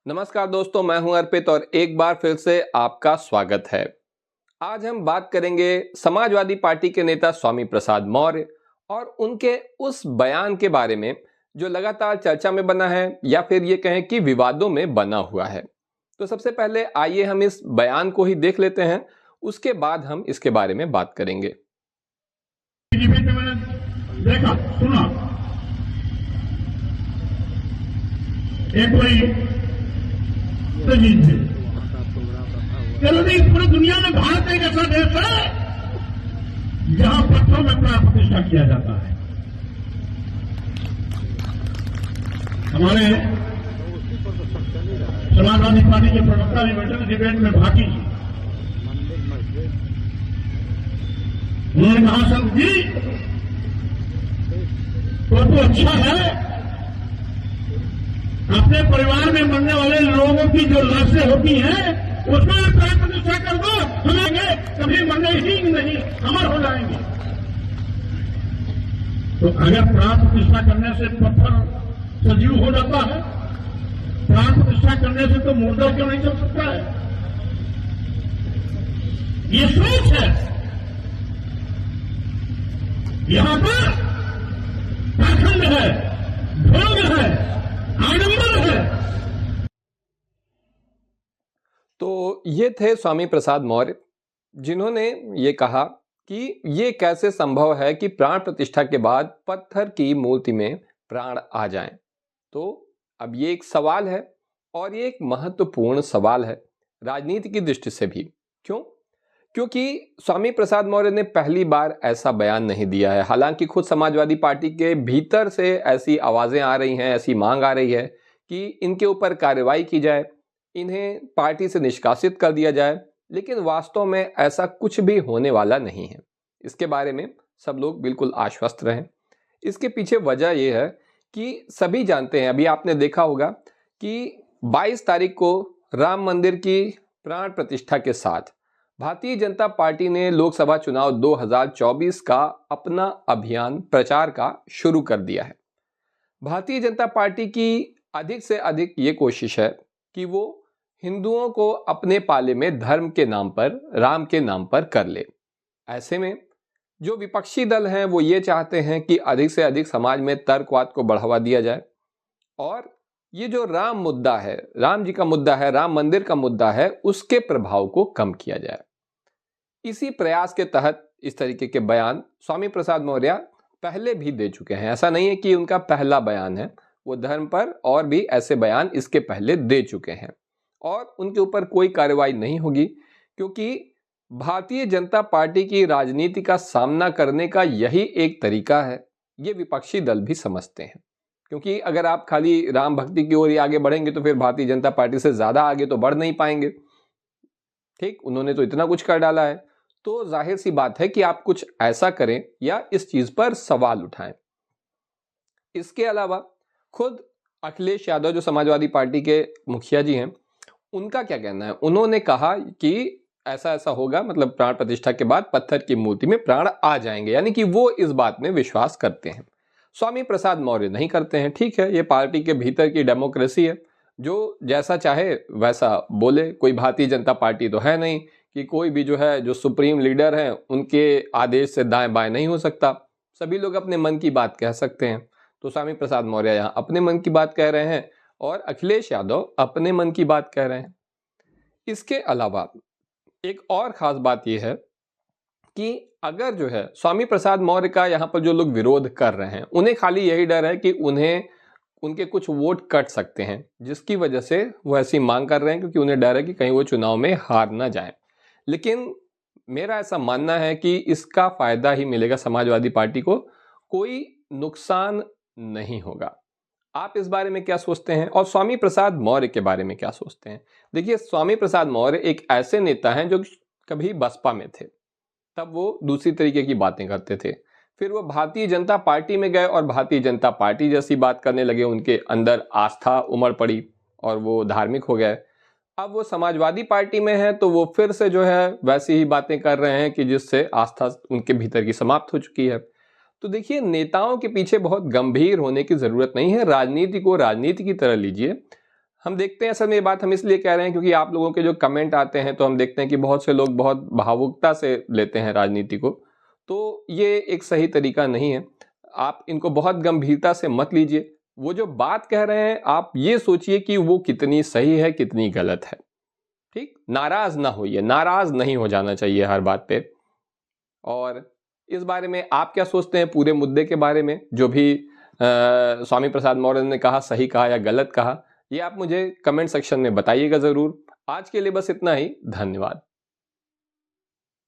नमस्कार दोस्तों, मैं हूं अर्पित और एक बार फिर से आपका स्वागत है। आज हम बात करेंगे समाजवादी पार्टी के नेता स्वामी प्रसाद मौर्य और उनके उस बयान के बारे में जो लगातार चर्चा में बना है या फिर ये कहें कि विवादों में बना हुआ है। तो सबसे पहले आइए हम इस बयान को ही देख लेते हैं, उसके बाद हम इसके बारे में बात करेंगे। देखा सुना एक चलो नहीं, पूरी दुनिया में भारत एक ऐसा देश है जहां पत्थरों में प्राण प्रतिष्ठा किया जाता है। हमारे समाजवादी पार्टी के प्रवक्ता भी बैठे डिबेट में भागी, उन्होंने कहा सर जी तो अच्छा है, अपने परिवार में मरने वाले लोगों की जो लाशें होती हैं उसमें प्राण प्रतिष्ठा कर दो, हमें कभी मरने ही नहीं, अमर हो जाएंगे। तो अगर प्राण प्रतिष्ठा करने से पत्थर सजीव हो जाता है, प्राण प्रतिष्ठा करने से तो मुर्दा क्यों नहीं चल सकता है? ये सोच है। यहां पर पाखंड है, भोग है, आडंबर है। तो ये थे स्वामी प्रसाद मौर्य, जिन्होंने ये कहा कि ये कैसे संभव है कि प्राण प्रतिष्ठा के बाद पत्थर की मूर्ति में प्राण आ जाएं। तो अब ये एक सवाल है और ये एक महत्वपूर्ण सवाल है राजनीति की दृष्टि से भी। क्यों? क्योंकि स्वामी प्रसाद मौर्य ने पहली बार ऐसा बयान नहीं दिया है। हालांकि खुद समाजवादी पार्टी के भीतर से ऐसी आवाजें आ रही हैं, ऐसी मांग आ रही है कि इनके ऊपर कार्रवाई की जाए, इन्हें पार्टी से निष्कासित कर दिया जाए, लेकिन वास्तव में ऐसा कुछ भी होने वाला नहीं है। इसके बारे में सब लोग बिल्कुल आश्वस्त रहें। इसके पीछे वजह यह है कि सभी जानते हैं, अभी आपने देखा होगा कि 22 तारीख को राम मंदिर की प्राण प्रतिष्ठा के साथ भारतीय जनता पार्टी ने लोकसभा चुनाव 2024 का अपना अभियान प्रचार का शुरू कर दिया है। भारतीय जनता पार्टी की अधिक से अधिक ये कोशिश है कि वो हिंदुओं को अपने पाले में धर्म के नाम पर, राम के नाम पर कर ले। ऐसे में जो विपक्षी दल हैं वो ये चाहते हैं कि अधिक से अधिक समाज में तर्कवाद को बढ़ावा दिया जाए और ये जो राम मुद्दा है, राम जी का मुद्दा है, राम मंदिर का मुद्दा है, उसके प्रभाव को कम किया जाए। इसी प्रयास के तहत इस तरीके के बयान स्वामी प्रसाद मौर्य पहले भी दे चुके हैं। ऐसा नहीं है कि उनका पहला बयान है, वो धर्म पर और भी ऐसे बयान इसके पहले दे चुके हैं और उनके ऊपर कोई कार्रवाई नहीं होगी, क्योंकि भारतीय जनता पार्टी की राजनीति का सामना करने का यही एक तरीका है। ये विपक्षी दल भी समझते हैं, क्योंकि अगर आप खाली राम भक्ति की ओर ही आगे बढ़ेंगे तो फिर भारतीय जनता पार्टी से ज्यादा आगे तो बढ़ नहीं पाएंगे। ठीक, उन्होंने तो इतना कुछ कर डाला है, तो जाहिर सी बात है कि आप कुछ ऐसा करें या इस चीज पर सवाल उठाएं। इसके अलावा खुद अखिलेश यादव जो समाजवादी पार्टी के मुखिया जी हैं, उनका क्या कहना है? उन्होंने कहा कि ऐसा ऐसा होगा, मतलब प्राण प्रतिष्ठा के बाद पत्थर की मूर्ति में प्राण आ जाएंगे, यानी कि वो इस बात में विश्वास करते हैं। स्वामी प्रसाद मौर्य नहीं करते हैं। ठीक है, ये पार्टी के भीतर की डेमोक्रेसी है, जो जैसा चाहे वैसा बोले। कोई भारतीय जनता पार्टी तो है नहीं कि कोई भी जो है, जो सुप्रीम लीडर हैं, उनके आदेश से दाएं बाएं नहीं हो सकता। सभी लोग अपने मन की बात कह सकते हैं। तो स्वामी प्रसाद मौर्य यहाँ अपने मन की बात कह रहे हैं और अखिलेश यादव अपने मन की बात कह रहे हैं। इसके अलावा एक और खास बात यह है कि अगर जो है स्वामी प्रसाद मौर्य का यहाँ पर जो लोग विरोध कर रहे हैं, उन्हें खाली यही डर है कि उन्हें उनके कुछ वोट कट सकते हैं, जिसकी वजह से वो ऐसी मांग कर रहे हैं, क्योंकि उन्हें डर है कि कहीं वो चुनाव में हार ना जाए। लेकिन मेरा ऐसा मानना है कि इसका फायदा ही मिलेगा समाजवादी पार्टी को, कोई नुकसान नहीं होगा। आप इस बारे में क्या सोचते हैं और स्वामी प्रसाद मौर्य के बारे में क्या सोचते हैं? देखिए, स्वामी प्रसाद मौर्य एक ऐसे नेता हैं जो कभी बसपा में थे, तब वो दूसरी तरीके की बातें करते थे। फिर वो भारतीय जनता पार्टी में गए और भारतीय जनता पार्टी जैसी बात करने लगे, उनके अंदर आस्था उमड़ पड़ी और वो धार्मिक हो गए। अब वो समाजवादी पार्टी में है तो वो फिर से जो है वैसी ही बातें कर रहे हैं कि जिससे आस्था उनके भीतर की समाप्त हो चुकी है। तो देखिए, नेताओं के पीछे बहुत गंभीर होने की जरूरत नहीं है। राजनीति को राजनीति की तरह लीजिए। हम देखते हैं, असल में ये बात हम इसलिए कह रहे हैं क्योंकि आप लोगों के जो कमेंट आते हैं तो हम देखते हैं कि बहुत से लोग बहुत भावुकता से लेते हैं राजनीति को। तो ये एक सही तरीका नहीं है। आप इनको बहुत गंभीरता से मत लीजिए। वो जो बात कह रहे हैं आप ये सोचिए कि वो कितनी सही है, कितनी गलत है। ठीक, नाराज ना होइए, नाराज नहीं हो जाना चाहिए हर बात पे। और इस बारे में आप क्या सोचते हैं पूरे मुद्दे के बारे में, जो भी स्वामी प्रसाद मौर्य ने कहा, सही कहा या गलत कहा, ये आप मुझे कमेंट सेक्शन में बताइएगा ज़रूर। आज के लिए बस इतना ही, धन्यवाद।